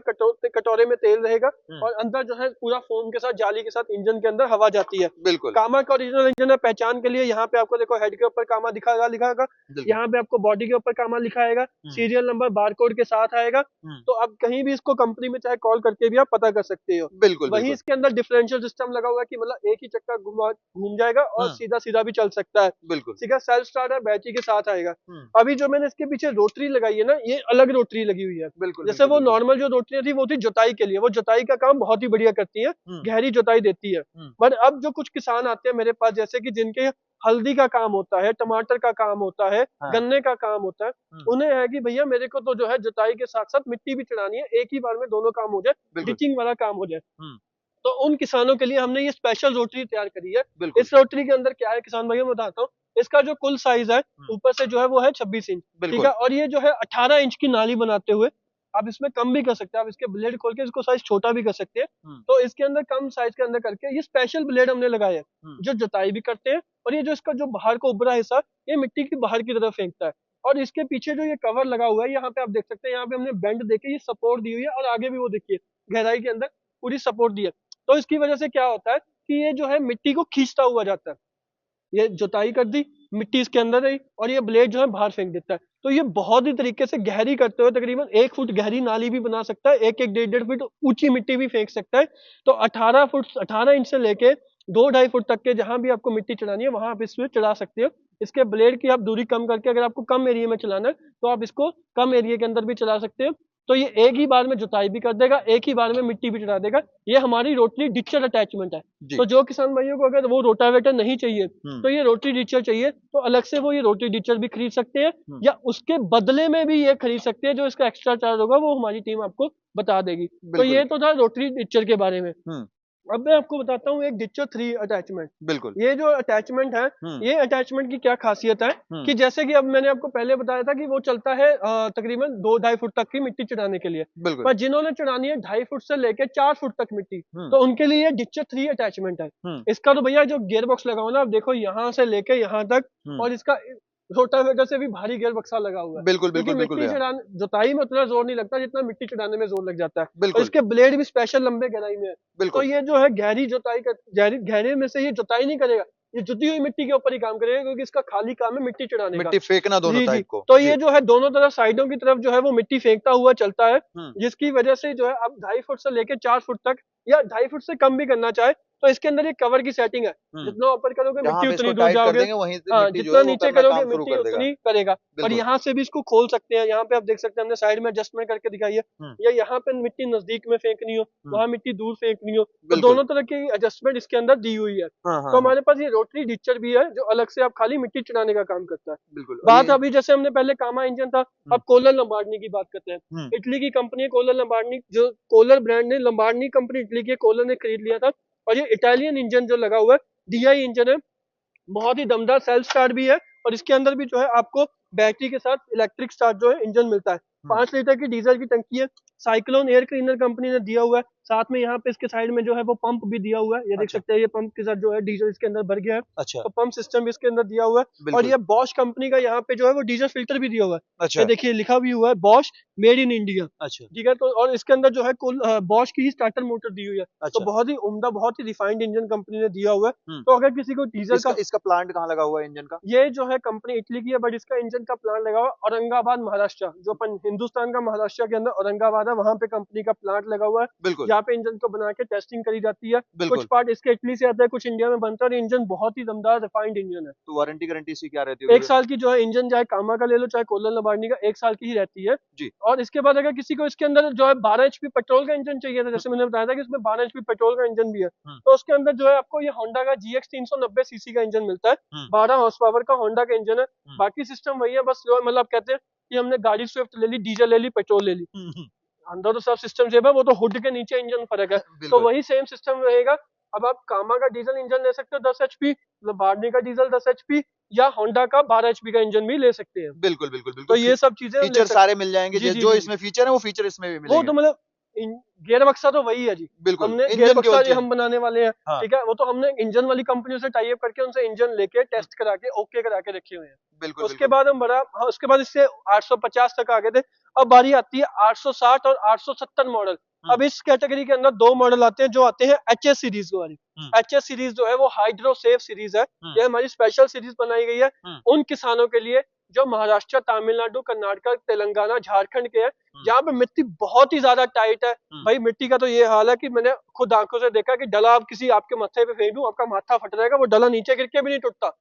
कटोरे में तेल रहेगा और अंदर जो है पूरा फोम के साथ जाली के साथ इंजन के अंदर हवा जाती है। बिल्कुल कामा का ओरिजिनल इंजन है। पहचान के लिए यहाँ पे आपको देखो हेड के ऊपर कामा लिखा लिखाएगा, यहाँ पे आपको बॉडी के ऊपर कामा लिखाएगा, सीरियल नंबर बारकोड के साथ आएगा। तो अब कहीं भी इसको कंपनी में चाहे कॉल करके भी आप पता कर सकते हो। बिल्कुल वही इसके अंदर डिफरेंशियल सिस्टम लगा हुआ है कि मतलब एक ही चक्का घूम जाएगा और सीधा सीधा भी चल सकता है। बिल्कुल ठीक है, सेल्फ स्टार्ट है, बैटरी के साथ आएगा। अभी जो मैंने इसके पीछे रोटरी लगाई है ना, ये अलग रोटरी लगी हुई है। बिल्कुल जैसे वो नॉर्मल जो रोटरी थी वो थी जुताई के लिए, वो जुताई का काम बहुत ही बढ़िया करती है, गहरी जुताई देती है। बट अब जो कुछ किसान आते हैं मेरे पास जैसे कि जिनके हल्दी का काम होता है, टमाटर का काम होता है, गन्ने का काम होता है, उन्हें है कि भैया मेरे को तो जो है जुताई के साथ साथ मिट्टी भी चढ़ानी है, एक ही बार में दोनों काम हो जाए, डिचिंग वाला काम हो जाए। तो उन किसानों के लिए हमने ये स्पेशल रोटरी तैयार करी है। इस रोटरी के अंदर क्या है किसान भाइयों मैं बताता हूँ। इसका जो कुल साइज है ऊपर से जो है वो है 26 इंच, ठीक है। और ये जो है 18 इंच की नाली बनाते हुए आप इसमें कम भी कर सकते हैं, आप इसके ब्लेड खोल के इसको साइज छोटा भी कर सकते हैं। तो इसके अंदर कम साइज के अंदर करके ये स्पेशल ब्लेड हमने लगाए हैं जो जुताई भी करते हैं, और ये जो इसका जो बाहर का उभरा हिस्सा ये मिट्टी की बाहर की तरफ फेंकता है। और इसके पीछे जो ये कवर लगा हुआ है यहाँ पे आप देख सकते हैं, यहाँ पे हमने बेंड देके ये सपोर्ट दी हुई है, और आगे भी वो देखिए गहराई के अंदर पूरी सपोर्ट दी है। तो इसकी वजह से क्या होता है कि ये जो है मिट्टी को खींचता हुआ जाता है। ये जुताई कर दी, मिट्टी इसके अंदर रही और ये ब्लेड जो है बाहर फेंक देता है। तो ये बहुत ही तरीके से गहरी करते हुए तकरीबन 1 फुट गहरी नाली भी बना सकता है, 1-1 1.5 फुट ऊंची मिट्टी भी फेंक सकता है। तो 18 इंच से लेके 2-2.5 फुट तक के जहां भी आपको मिट्टी चढ़ानी है वहां आप इसमें चढ़ा सकते हो। इसके ब्लेड की आप दूरी कम करके अगर आपको कम एरिया में चलाना है तो आप इसको कम एरिया के अंदर भी चला सकते हो। तो ये एक ही बार में जुताई भी कर देगा, एक ही बार में मिट्टी भी चढ़ा देगा। ये हमारी रोटरी डिचर अटैचमेंट है। तो जो किसान भाइयों को अगर वो रोटावेटर नहीं चाहिए तो ये रोटरी डिचर चाहिए तो अलग से वो ये रोटरी डिचर भी खरीद सकते हैं, या उसके बदले में भी ये खरीद सकते हैं। जो इसका एक्स्ट्रा चार्ज होगा वो हमारी टीम आपको बता देगी। तो ये तो था रोटरी डिचर के बारे में। अब मैं आपको बताता हूँ एक डिचर 3 अटैचमेंट। बिल्कुल ये जो अटैचमेंट है ये अटैचमेंट की क्या खासियत है कि जैसे कि अब मैंने आपको पहले बताया था कि वो चलता है तकरीबन 2-2.5 फुट तक की मिट्टी चढ़ाने के लिए। पर जिन्होंने चढ़ानी है 2.5 फुट से लेके 4 फुट तक मिट्टी, तो उनके लिए डिचर 3 अटैचमेंट है। इसका तो भैया जो गियर बॉक्स लगा हुआ ना, आप देखो यहाँ से लेके यहाँ तक, और इसका रोटावेटर से भी भारी गियर बक्सा लगा हुआ है। बिल्कुल क्योंकि बिल्कुल मिट्टी चढ़ाने जुताई में उतना जोर नहीं लगता जितना मिट्टी चढ़ाने में जोर लग जाता है। और बिल्कुल इसके ब्लेड भी स्पेशल लंबे गहराई में है। तो बिल्कुल ये जो है गहरी जुताई का गहरे में से ये जुताई नहीं करेगा, ये जुती हुई मिट्टी के ऊपर ही काम करेगा क्योंकि इसका खाली काम है मिट्टी चढ़ाने का। मिट्टी फेंकना दोनों जी जी। टाइप को। तो ये जो है दोनों तरफ साइडों की तरफ जो है वो मिट्टी फेंकता हुआ चलता है, जिसकी वजह से जो है आप 2.5 फुट से लेके 4 फुट तक या 2.5 फुट से कम भी करना चाहे तो इसके अंदर एक कवर की सेटिंग है। जितना ऊपर करोगे जहाँ मिट्टी पे उतनी इसको दूर टाइट कर जाओगे, देंगे वहीं से हाँ मिट्टी जो जितना है वो नीचे करना करोगे काम शुरू मिट्टी कर देगा। उतनी करेगा। और बिल्कुल यहाँ से भी इसको खोल सकते हैं, यहाँ पे आप देख सकते हैं हमने साइड में एडजस्टमेंट करके दिखाई है। या यहाँ पे मिट्टी नजदीक में फेंकनी हो, वहाँ मिट्टी दूर फेंकनी हो, तो बिल्कुल दोनों तरह की एडजस्टमेंट इसके अंदर दी हुई है। तो हमारे पास ये रोटरी डिचर भी है जो अलग से आप खाली मिट्टी चढ़ाने का काम करता है। बिल्कुल बात अभी जैसे हमने पहले कामा इंजन था, अब कोलर लंबार्डिनी की बात करते हैं। इटली की कंपनी है कोलर लंबार्डिनी, जो कोलर ब्रांड ने लंबार्डिनी कंपनी इटली के कोलर ने खरीद लिया था। और ये इटालियन इंजन जो लगा हुआ है DI इंजन है, बहुत ही दमदार सेल्फ स्टार्ट भी है। और इसके अंदर भी जो है आपको बैटरी के साथ इलेक्ट्रिक स्टार्ट जो है इंजन मिलता है। 5 लीटर की डीजल की टंकी है, साइक्लोन एयर क्लीनर कंपनी ने दिया हुआ है। साथ में यहाँ पे इसके साइड में जो है वो पंप भी दिया हुआ है, ये देख अच्छा। सकते हैं, ये पंप के साथ जो है डीजल इसके अंदर भर गया है, अच्छा। तो पंप सिस्टम भी इसके अंदर दिया हुआ है। और बिल्कुल। ये बॉश कंपनी का यहाँ पे जो है वो डीजल फिल्टर भी दिया हुआ है, अच्छा। ये देखिए लिखा भी हुआ है बॉश मेड इन इंडिया। अच्छा। ठीक है, तो और इसके अंदर जो है कुल बॉश की ही स्टार्टर मोटर दी हुई है, तो अच्छा। बहुत ही उम्दा, बहुत ही रिफाइंड इंजन कंपनी ने दिया हुआ है। हम्म। तो अगर किसी को डीजल इसका का, इसका प्लांट कहाँ लगा हुआ है इंजन का? ये जो है कंपनी इटली की है, बट इसका इंजन का प्लांट लगा हुआ है औरंगाबाद महाराष्ट्र, जो हिंदुस्तान का महाराष्ट्र के अंदर औरंगाबाद है, वहां पे कंपनी का प्लांट लगा हुआ है, बिल्कुल। जहाँ पे इंजन को बना के टेस्टिंग करी जाती है। कुछ बिल्कुल। पार्ट इसके इटली से आते हैं, कुछ इंडिया में बनता है, और इंजन बहुत ही दमदार रिफाइंड इंजन है। तो वारंटी गारंटी इसकी क्या रहती होगी? 1 साल की जो है इंजन, चाहे कामा का ले लो चाहे कोल्लन लबार्नी का, 1 साल की ही रहती है। जी। और इसके बाद अगर किसी को इसके अंदर जो है 12 एचपी पेट्रोल का इंजन चाहिए था, जैसे मैंने बताया था कि इसमें 12 एचपी पेट्रोल का इंजन भी है, तो उसके अंदर जो है आपको ये होंडा का GX 390 सीसी का इंजन मिलता है, 12 हॉर्स पावर का होंडा का इंजन है। बाकी सिस्टम वही है, बस जो है मतलब कहते हैं कि हमने गाड़ी स्विफ्ट ले ली, डीजल ले ली, पेट्रोल ले ली, अंदर तो सब सिस्टम सेम है, वो तो हुड के नीचे इंजन फर्क है, तो बिल्कुल। वही सेम सिस्टम रहेगा। अब आप कामा का डीजल इंजन ले सकते हो 10 एचपी, लबार्नी का डीजल 10 एचपी, या होंडा का 12 एचपी का इंजन भी ले सकते हैं। बिल्कुल, बिल्कुल, तो बिल्कुल। ये सब चीजें हम ले फीचर सकते सारे मिल जाएँगे, जी, जी, जो जी, जी। इसमें फीचर है वो फीचर इसमें भी वो मिलेंगे। तो मतलब गियर बक्सा तो वही है जी, बिल्कुल, हमने गियर इंजन बक्सा केवल ये चेंज। हम बनाने वाले हैं। हाँ। ठीक है, वो तो हमने इंजन वाली कंपनियों से टाई अप करके उनसे इंजन लेके टेस्ट करा के ओके करा के रखे हुए हैं। बिल्कुल, उसके बिल्कुल। बाद हम बड़ा, हाँ, उसके बाद इससे 850 तक आ गए थे। अब बारी आती है 860 और 870 मॉडल। अब इस कैटेगरी के अंदर 2 मॉडल आते हैं, जो आते हैं HS सीरीज वाली। HS सीरीज जो है वो हाइड्रो सेफ सीरीज है, ये हमारी स्पेशल सीरीज बनाई गई है उन किसानों के लिए जो महाराष्ट्र, तमिलनाडु, कर्नाटक, तेलंगाना, झारखंड के हैं, जहाँ पे मिट्टी बहुत ही ज्यादा टाइट है। भाई मिट्टी का तो ये हाल है कि मैंने खुद आंखों से देखा कि डला आप किसी आपके माथे पे फेंक दूं, आपका माथा फट जाएगा, वो डला नीचे गिर के भी नहीं टूटता,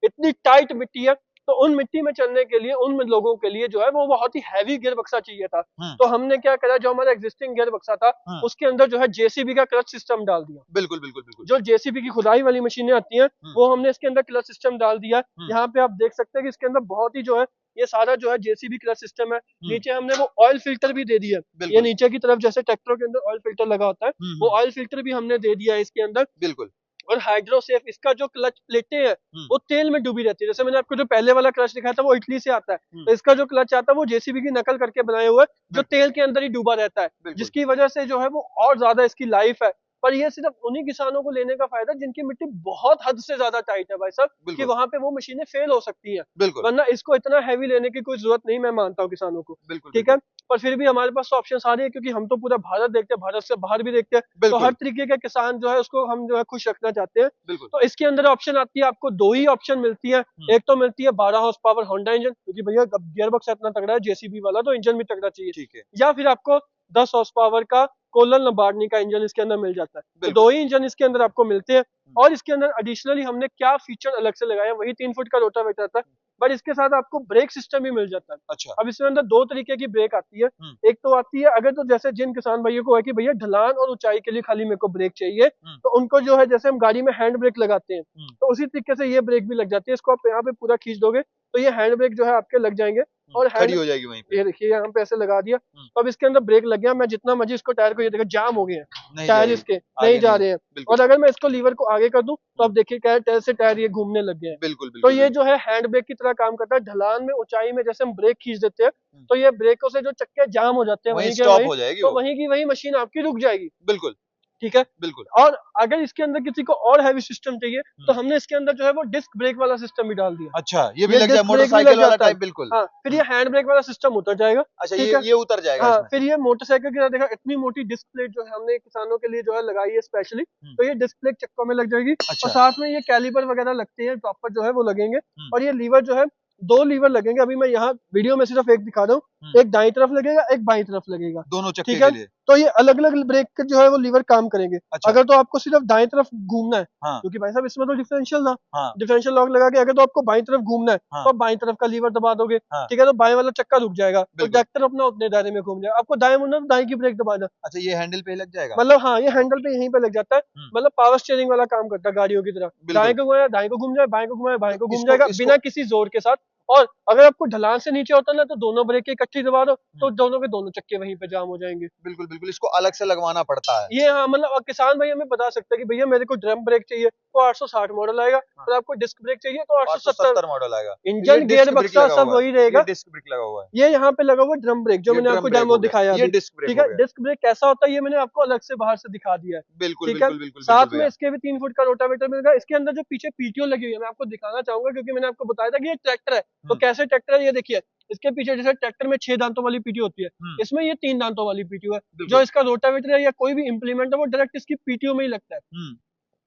इतनी टाइट मिट्टी है। तो उन मिट्टी में चलने के लिए उन लोगों के लिए जो है वो बहुत ही हैवी गियर बक्सा चाहिए था। तो हमने क्या करा, जो हमारा एग्जिस्टिंग गियर बक्सा था उसके अंदर जो है JCB का क्लच सिस्टम डाल दिया। बिल्कुल, बिल्कुल, बिल्कुल। जो JCB की खुदाई वाली मशीनें आती हैं वो हमने इसके अंदर क्लच सिस्टम डाल दिया। यहाँ पे आप देख सकते हैं कि इसके अंदर बहुत ही जो है ये सारा जो है JCB क्लच सिस्टम है। नीचे हमने वो ऑयल फिल्टर भी दे दिया, ये नीचे की तरफ जैसे ट्रैक्टरों के अंदर ऑयल फिल्टर लगा होता है, वो ऑयल फिल्टर भी हमने दे दिया है इसके अंदर। बिल्कुल। और हाइड्रोसेफ, इसका जो क्लच प्लेटें हैं वो तेल में डूबी रहती है, जैसे मैंने आपको जो पहले वाला क्लच दिखाया था वो इटली से आता है, तो इसका जो क्लच आता है वो JCB की नकल करके बनाया हुआ है, जो तेल के अंदर ही डूबा रहता है, जिसकी वजह से जो है वो और ज्यादा इसकी लाइफ है। पर ये सिर्फ उन्हीं किसानों को लेने का फायदा जिनकी मिट्टी बहुत हद से ज्यादा टाइट है भाई साहब, कि वहां पे वो मशीनें फेल हो सकती हैं, वरना इसको इतना हैवी लेने की कोई जरूरत नहीं, मैं मानता हूँ किसानों को। ठीक है, पर फिर भी हमारे पास ऑप्शन सारे हैं, क्योंकि हम तो पूरा भारत देखते हैं, भारत से बाहर भी देखते हैं, तो हर तरीके के किसान जो है उसको हम जो है खुश रखना चाहते हैं। तो इसके अंदर ऑप्शन आती है, आपको 2 ही ऑप्शन मिलती है। एक तो मिलती है 12 हॉर्स पावर होंडा इंजन, क्योंकि भैया गियर बक्स इतना तगड़ा है JCB वाला, तो इंजन भी तगड़ा चाहिए। ठीक है। या फिर आपको 10 हॉर्स पावर का कोलन लबार्नी का इंजन इसके अंदर मिल जाता है, तो 2 ही इंजन इसके अंदर आपको मिलते हैं। और इसके अंदर एडिशनली हमने क्या फीचर अलग से लगाया, वही 3 फुट का रोटावेटर आता है, बट इसके साथ आपको ब्रेक सिस्टम भी मिल जाता है। अच्छा। अब इसमें अंदर 2 तरीके की ब्रेक आती है। एक तो आती है अगर तो जैसे जिन किसान भाइयों को है कि भैया ढलान और ऊंचाई के लिए खाली मेरे को ब्रेक चाहिए, तो उनको जो है जैसे हम गाड़ी में हैंड ब्रेक लगाते हैं, तो उसी तरीके से ये ब्रेक भी लग जाती है। इसको आप यहाँ पे पूरा खींच दोगे तो ये हैंड ब्रेक जो है आपके लग जाएंगे, और खड़ी हो जाएगी वहीं पे। ये देखिए यहाँ पे ऐसे लगा दिया, तो अब इसके अंदर ब्रेक लग गया, मैं जितना मर्जी इसको टायर को, ये देखो जाम हो गए हैं टायर इसके, नहीं जा रहे हैं। और अगर मैं इसको लीवर को आगे कर दूं तो अब देखिए टायर से टायर ये घूमने लग गए हैं। बिल्कुल, तो बिल्कुल। ये जो है हैंड ब्रेक की तरह काम करता है। ढलान में, ऊंचाई में जैसे हम ब्रेक खींच देते हैं तो ये ब्रेकों से जो चक्के जाम हो जाते हैं वहीं वहीं के स्टॉप वहीं, हो जाएगी तो वो। वहीं की वहीं मशीन आपकी रुक जाएगी। बिल्कुल, ठीक है, बिल्कुल। और अगर इसके अंदर किसी को और हैवी सिस्टम चाहिए तो हमने इसके अंदर जो है वो डिस्क ब्रेक वाला सिस्टम भी डाल दिया। अच्छा, ये भी लग जाए डिस्क ब्रेक भी मोटरसाइकिल लग वाला जाता है। टाइप, बिल्कुल। हाँ, फिर ये हैंड ब्रेक वाला सिस्टम उतर जाएगा। अच्छा, ठीक है, ये उतर जाएगा हाँ, इसमें। फिर ये मोटरसाइकिल की तरह देखा, इतनी मोटी डिस्क प्लेट जो है हमने किसानों के लिए जो है लगाई है स्पेशली, तो ये डिस्क प्लेट चक्कों में लग जाएगी। अच्छा। और साथ में ये कैलिपर वगैरह लगते हैं प्रॉपर जो है वो लगेंगे। और ये लीवर जो है 2 लीवर लगेंगे, अभी मैं यहाँ वीडियो में सिर्फ एक दिखा रहा हूँ, एक दाईं तरफ लगेगा, एक बाईं तरफ लगेगा, दोनों चक्के ठीक है। के लिए। तो ये अलग अलग ब्रेक के जो है वो लीवर काम करेंगे। अच्छा। अगर तो आपको सिर्फ दाईं तरफ घूमना है, हाँ। क्योंकि भाई साहब इसमें तो डिफरेंशियल था, हाँ। डिफरेंशियल लॉक लगा के अगर तो आपको बाईं तरफ घूमना है हाँ। तो आप बाईं तरफ का लीवर दबा दोगे, हाँ। ठीक है, तो बाएं वाला चक्का रुक जाएगा, तो बिल्कुल। ट्रैक्टर अपना उतने दायरे में घूम जाएगा। आपको दाएं मुड़ना तो दाएं की ब्रेक दबाना। अच्छा, ये हैंडल पे ही लग जाएगा? मतलब हाँ, ये हैंडल पे यहीं पे लग जाता है, मतलब पावर स्टीयरिंग वाला काम करता है गाड़ियों की तरह। दाएं को घुमाया दाएं को घूम जाए, बाएं को घुमाया बाएं को घूम जाएगा, बिना किसी जोर के साथ। और अगर आपको ढलान से नीचे होता ना तो दोनों ब्रेक इकट्ठी दबा दो तो दोनों के दोनों चक्के वहीं पे जाम हो जाएंगे। बिल्कुल, बिल्कुल। इसको अलग से लगवाना पड़ता है। ये हाँ, मतलब किसान भाई हमें बता सकते हैं कि भैया मेरे को ड्रम ब्रेक चाहिए, तो 860 मॉडल आएगा। हाँ। और आपको डिस्क ब्रेक चाहिए तो 870 870। मॉडल आएगा। इंजन गियर बक्सा सब वही ये रहेगा। डिस्क ब्रेक लगा हुआ है, ये यहाँ पे लगा हुआ ड्रम ब्रेक जो ये मैंने ड्रम आपको ब्रेक डेमो हो गया, दिखाया ये अभी। डिस्क ब्रेक ठीक हो है, गया। डिस्क ब्रेक कैसा होता है ये मैंने आपको अलग से बाहर से दिखा दिया है। बिल्कुल ठीक है, बिल्कुल बिल्कुल साथ बिल्कुल में भैया। इसके भी 3 फुट का रोटावेटर मिलेगा। इसके अंदर जो पीछे पीटीओ लगी हुई है मैं आपको दिखाना चाहूंगा, क्योंकि मैंने आपको बताया था कि ये ट्रैक्टर है। तो कैसे ट्रैक्टर है ये देखिए, इसके पीछे जैसे ट्रैक्टर में 6 दांतों वाली पीटीओ होती है, इसमें ये 3 दांतों वाली पीटीओ है। जो बिल्कुल। इसका रोटावेटर है या कोई भी इंप्लीमेंट है वो डायरेक्ट इसकी पीटीओ में ही लगता है।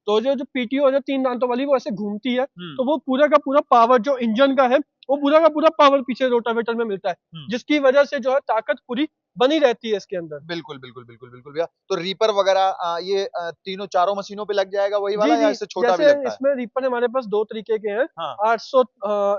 तो जो जो पीटीओ है जो 3 दांतों वाली वो ऐसे घूमती है, तो वो पूरा का पूरा पावर जो इंजन का है वो पूरा का पूरा पावर पीछे रोटावेटर में मिलता है, जिसकी वजह से जो है ताकत पूरी बनी रहती है इसके अंदर। बिल्कुल बिल्कुल बिल्कुल बिल्कुल भैया। तो रीपर वगैरह ये तीनों चारों मशीनों पे लग जाएगा वही जी वाला, या जी, इससे छोटा भी जैसे लगता है? इसमें रीपर हमारे पास 2 तरीके के हैं। हाँ। 800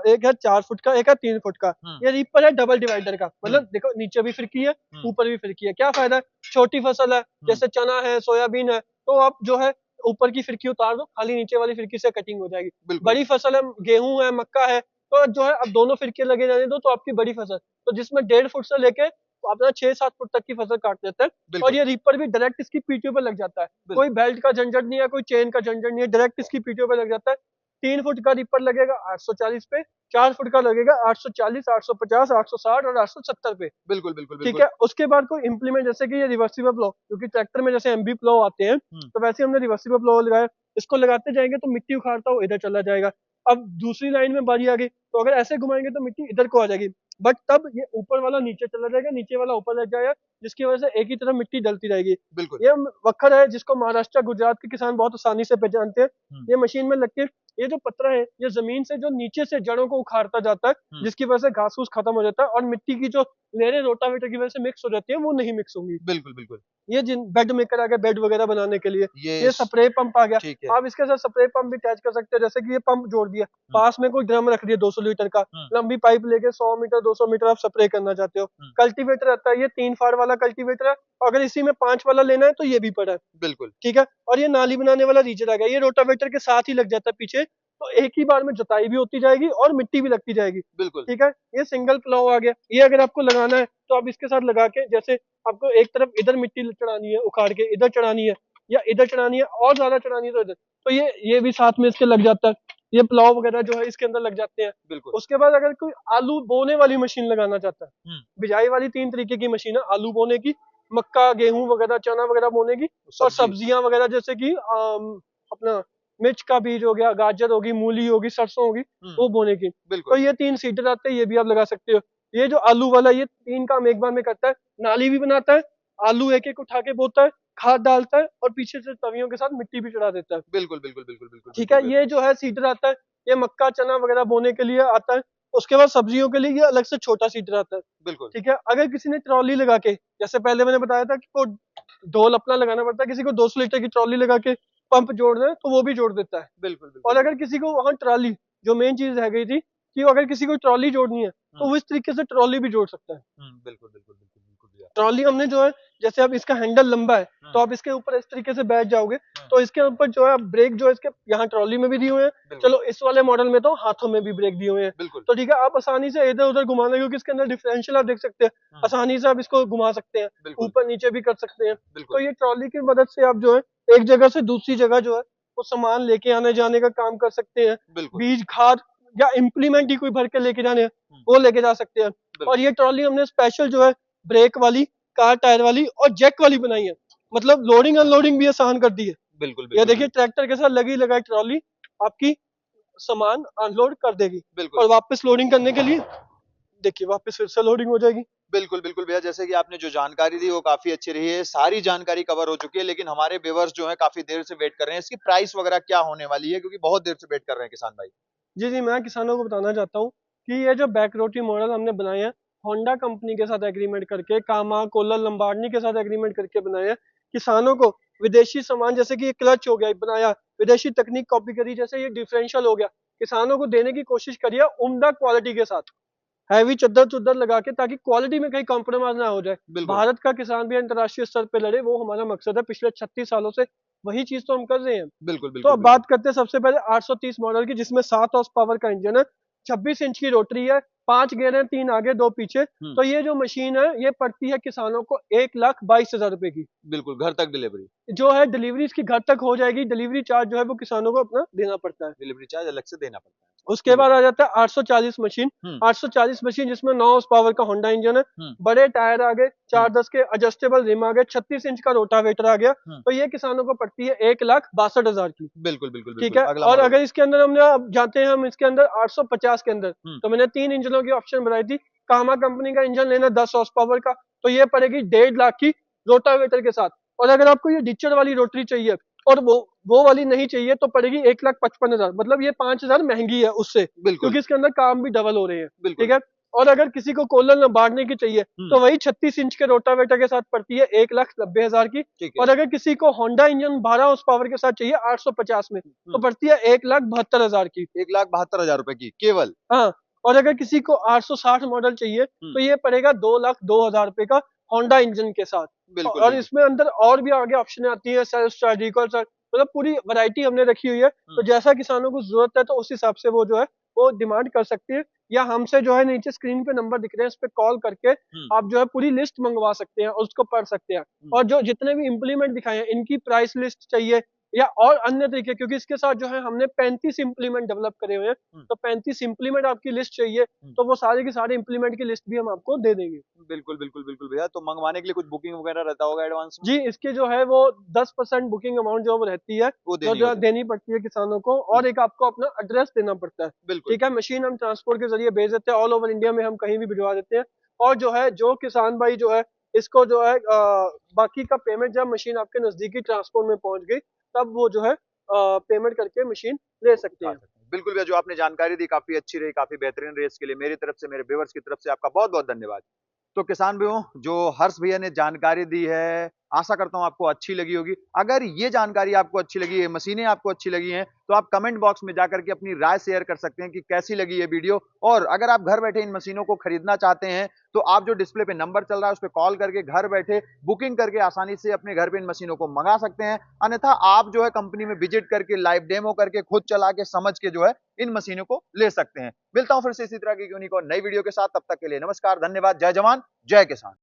एक है 4 फुट का, एक है 3 फुट का। ये रीपर है डबल डिवाइडर का, मतलब देखो नीचे भी फिरकी है, ऊपर भी फिरकी है। क्या फायदा है, छोटी फसल है जैसे चना है, सोयाबीन है, तो आप जो है ऊपर की फिरकी उतार दो, खाली नीचे वाली फिरकी से कटिंग हो जाएगी। बिल्कुल। बड़ी फसल है, गेहूं है, मक्का है, तो जो है अब दोनों फिरके लगे जाने दो तो आपकी बड़ी फसल, तो जिसमें 1.5 फुट से लेके अपना 6-7 फुट तक की फसल काट देता है। और बिल्कुल ये रीपर भी डायरेक्ट इसकी पीटीओ पे लग जाता है, बिल्कुल। कोई बेल्ट का झंझट नहीं है, कोई चेन का झंझट नहीं है, डायरेक्ट इसकी पीटीओ पे लग जाता है। 3 फुट का रीपर लगेगा 840 पे, 4 फुट का लगेगा 840, 850, 860 और 870 पे। बिल्कुल बिल्कुल ठीक बिल्कुल। है, उसके बाद कोई इंप्लीमेंट जैसे कि ये रिवर्सिबल प्लो, क्योंकि ट्रैक्टर में जैसे एमबी प्लो आते हैं, तो वैसे हमने रिवर्सिबल प्लो लगाया। इसको लगाते जाएंगे तो मिट्टी उखाड़ता हुआ इधर चला जाएगा। अब दूसरी लाइन में बारी आ गई, तो अगर ऐसे घुमाएंगे तो मिट्टी इधर को आ जाएगी, बट तब ये ऊपर वाला नीचे चला जाएगा, नीचे वाला ऊपर लग जाएगा, जिसकी वजह से एक ही तरफ मिट्टी डलती रहेगी। बिल्कुल। ये वक्खर है जिसको महाराष्ट्र गुजरात के किसान बहुत आसानी से पहचानते हैं। ये मशीन में लग के ये जो पत्रा है ये जमीन से जो नीचे से जड़ों को उखाड़ता जाता है, जिसकी वजह से घास फूस खत्म हो जाता है और मिट्टी की जो लेयरें रोटावेटर की वजह से मिक्स हो जाती है वो नहीं मिक्स होंगी। बिल्कुल बिल्कुल। ये जिन बेड मेकर आ गया, बेड वगैरह बनाने के लिए। ये ये स्प्रे पंप आ गया, ठीक है। आप इसके साथ स्प्रे पंप भी अटैच कर सकते हैं। जैसे कि ये पंप जोड़ दिया, पास में कोई ड्रम रख दिया 200 लीटर का, लंबी पाइप लेके 100 मीटर 200 मीटर आप स्प्रे करना चाहते हो। कल्टीवेटर आता है, ये 3 फाड़ वाला कल्टीवेटर है, अगर इसी में 5 वाला लेना है तो ये भी पड़ा है। बिल्कुल ठीक है, और ये नाली बनाने वाला रीचर आ गया, ये रोटावेटर के साथ ही लग जाता है पीछे, तो एक ही बार में जुताई भी होती जाएगी और मिट्टी भी लगती जाएगी। बिल्कुल। ठीक है, ये सिंगल प्लाव आ गया, ये अगर आपको लगाना है तो आप इसके साथ लगा के, जैसे आपको एक तरफ इधर मिट्टी चढ़ानी है उखाड़ के, इधर चढ़ानी है या इधर चढ़ानी है और ज्यादा चढ़ानी है तो इधर, तो ये भी साथ में इसके लग जाता है। ये प्लाव वगैरह जो है इसके अंदर लग जाते हैं। बिल्कुल। उसके बाद अगर कोई आलू बोने वाली मशीन लगाना चाहता है, बिजाई वाली 3 तरीके की मशीन है, आलू बोने की, मक्का गेहूं वगैरह चना वगैरह बोने की, और सब्जियां वगैरह जैसे कि अपना मिर्च का बीज हो गया, गाजर होगी, मूली होगी, सरसों होगी, वो बोने की। तो ये 3 सीडर आते हैं, ये भी आप लगा सकते हो। ये जो आलू वाला ये 3 काम एक बार में करता है, नाली भी बनाता है, आलू एक एक उठा के बोता है, खाद डालता है और पीछे से तवियों के साथ मिट्टी भी चढ़ा देता है। बिल्कुल बिल्कुल बिल्कुल बिल्कुल। ठीक है, ये जो है सीडर आता है, ये मक्का चना वगैरह बोने के लिए आता है। उसके बाद सब्जियों के लिए ये अलग से छोटा सीडर आता है। बिल्कुल। ठीक है, अगर किसी ने ट्रॉली लगा के, जैसे पहले मैंने बताया था कि को ढोल अपना लगाना पड़ता है, किसी को 200 लीटर की ट्रॉली लगा के पंप जोड़ना है तो वो भी जोड़ देता है। बिल्कुल और अगर किसी को वहां ट्रॉली, जो मेन चीज रह गई थी कि अगर किसी को ट्रॉली जोड़नी है तो वो इस तरीके से ट्रॉली भी जोड़ सकता है। बिल्कुल बिल्कुल बिल्कुल बिल्कुल भैया। ट्रॉली हमने जो है, जैसे अब इसका हैंडल लंबा है तो आप इसके ऊपर इस तरीके से बैठ जाओगे, तो इसके ऊपर जो है ब्रेक जो है इसके यहाँ ट्रॉली में भी दिए हुए हैं। चलो इस वाले मॉडल में तो हाथों में भी ब्रेक दिए हुए हैं, तो ठीक है, आप आसानी से इधर उधर घुमाना, क्योंकि इसके अंदर डिफरेंशियल आप देख सकते हैं, आसानी से आप इसको घुमा सकते हैं, ऊपर नीचे भी कर सकते हैं। तो ये ट्रॉली की मदद से आप जो है एक जगह से दूसरी जगह जो है वो सामान लेके आने जाने का काम कर सकते हैं। बीज खाद या इम्प्लीमेंट ही कोई भर के लेके जाने हैं वो लेके जा सकते हैं। और ये ट्रॉली हमने स्पेशल जो है ब्रेक वाली, कार टायर वाली और जैक वाली बनाई है, मतलब लोडिंग अनलोडिंग भी आसान कर दी है। बिल्कुल ये देखिए ट्रैक्टर के साथ लगी लगाई ट्रॉली आपकी सामान अनलोड कर देगी, और वापस लोडिंग करने के लिए देखिए वापस फिर से लोडिंग हो जाएगी। बिल्कुल बिल्कुल भैया, जैसे कि आपने जो जानकारी दी वो काफी अच्छी रही है, सारी जानकारी कवर हो चुकी है, लेकिन हमारे व्यूअर्स जो है काफी देर से वेट कर रहे हैं, इसकी प्राइस वगैरह क्या होने वाली है, क्योंकि बहुत देर से वेट कर रहे हैं किसान भाई। जी जी, मैं किसानों को बताना चाहता हूँ कि ये जो बैक रोटरी मॉडल हमने बनाए हैं होंडा कंपनी के साथ एग्रीमेंट करके, कामा कोलर लंबार्डनी के साथ एग्रीमेंट करके बनाए हैं। किसानों को विदेशी सामान जैसे कि ये क्लच हो गया बनाया, विदेशी तकनीक कॉपी करी, जैसे ये डिफरेंशियल हो गया, किसानों को देने की कोशिश करिए उम्दा क्वालिटी के साथ, हैवी चद्दर चुद्दर लगा के, ताकि क्वालिटी में कहीं कॉम्प्रोमाइज ना हो जाए। भारत का किसान भी अंतर्राष्ट्रीय स्तर पे लड़े, वो हमारा मकसद है। पिछले 36 सालों से वही चीज तो हम कर रहे हैं। बिल्कुल तो बिल्कुल अब बात करते हैं सबसे पहले 830 मॉडल की, जिसमें 7 हॉर्स पावर का इंजन है, 26 इंच की रोटरी है, 5 गेयर हैं, 3 आगे 2 पीछे। तो ये जो मशीन है ये पड़ती है किसानों को 1,22,000 रुपए की। बिल्कुल, घर तक डिलीवरी। जो है डिलीवरी इसकी घर तक हो जाएगी। डिलीवरी चार्ज जो है वो किसानों को अपना देना पड़ता है। डिलीवरी चार्ज अलग से देना पड़ता है। उसके बाद आ जाता है 840 मशीन। हम्म। 840 मशीन जिसमें 9 हॉर्स पावर का होंडा इंजन है, बड़े टायर आ गए, 410 के एडजस्टेबल रिम आ गए, 36 इंच का रोटावेटर आ गया। तो ये किसानों को पड़ती है 1,62,000 की। बिल्कुल बिल्कुल ठीक बिल्कुल। है। अगला और मॉडल। अगर इसके अंदर हमने अब जाते हैं हम इसके अंदर 850 के अंदर, तो मैंने 3 इंजनों की ऑप्शन बनाई थी। कामा कंपनी का इंजन लेना 10 हॉर्स पावर का, तो ये पड़ेगी 1,50,000 की रोटावेटर के साथ। और अगर आपको ये डिचर वाली रोटरी चाहिए और वो वाली नहीं चाहिए तो पड़ेगी 1,55,000। मतलब ये 5,000 महंगी है उससे, बिल्कुल क्योंकि इसके अंदर काम भी डबल हो रहे हैं। बिल्कुल। ठीक है। और अगर किसी को कोलन बांटने की चाहिए तो वही 36 इंच के रोटावेटर के साथ पड़ती है 1,90,000 की। ठीक है। और अगर किसी को होंडा इंजन 12 हॉर्स पावर के साथ चाहिए 850 में, तो पड़ती है 1,72,000 की। 1,72,000 रुपए की केवल। हाँ। और अगर किसी को 860 मॉडल चाहिए तो ये पड़ेगा 2,02,000 रुपए का होंडा इंजन के साथ। बिल्कुल और बिल्कुल। इसमें अंदर और भी आगे ऑप्शन आती है, सेल्फ स्टार्ट, रिकॉल स्टार्ट, मतलब पूरी वैरायटी हमने रखी हुई है। तो जैसा किसानों को जरूरत है तो उस हिसाब से वो जो है वो डिमांड कर सकती है, या हमसे जो है नीचे स्क्रीन पे नंबर दिख रहे हैं, इस पे कॉल करके आप जो है पूरी लिस्ट मंगवा सकते हैं और उसको पढ़ सकते हैं। और जो जितने भी इम्प्लीमेंट दिखाए हैं इनकी प्राइस लिस्ट चाहिए या और अन्य तरीके, क्योंकि इसके साथ जो है हमने 35 इम्प्लीमेंट डेवलप करे हुए हैं। तो 35 इम्प्लीमेंट आपकी लिस्ट चाहिए तो वो सारे के सारे इम्प्लीमेंट की लिस्ट भी हम आपको दे देंगे। बिल्कुल बिल्कुल बिल्कुल भैया। तो मंगवाने के लिए कुछ बुकिंग वगैरह रहता होगा एडवांस में? जी, इसके जो है वो 10% बुकिंग अमाउंट जो वो रहती है, वो जो देनी जो होती है। देनी पड़ती है किसानों को, और एक आपको अपना एड्रेस देना पड़ता है। बिल्कुल। ठीक है। मशीन हम ट्रांसपोर्ट के जरिए भेज देते हैं, ऑल ओवर इंडिया में हम कहीं भी भिजवा देते हैं। और जो है जो किसान भाई जो है इसको जो है बाकी का पेमेंट जब मशीन आपके नजदीकी ट्रांसपोर्ट में पहुंच गई तब वो जो है पेमेंट करके मशीन ले सकते उठा हैं। सकते हैं। बिल्कुल भैया, जो आपने जानकारी दी काफी अच्छी रही, काफी बेहतरीन रही। इसके लिए मेरी तरफ से, मेरे व्यूअर्स की तरफ से आपका बहुत बहुत धन्यवाद। तो किसान भाइयों, जो हर्ष भैया ने जानकारी दी है, आशा करता हूं आपको अच्छी लगी होगी। अगर ये जानकारी आपको अच्छी लगी है, मशीनें आपको अच्छी लगी हैं, तो आप कमेंट बॉक्स में जाकर के अपनी राय शेयर कर सकते हैं कि कैसी लगी ये वीडियो। और अगर आप घर बैठे इन मशीनों को खरीदना चाहते हैं तो आप जो डिस्प्ले पे नंबर चल रहा है उस पर कॉल करके घर बैठे बुकिंग करके आसानी से अपने घर पे इन मशीनों को मंगा सकते हैं। अन्यथा आप जो है कंपनी में विजिट करके लाइव डेमो करके खुद चला के समझ के जो है इन मशीनों को ले सकते हैं। मिलता हूं फिर से इसी तरह की यूनिक और नई वीडियो के साथ। तब तक के लिए नमस्कार, धन्यवाद, जय जवान जय किसान।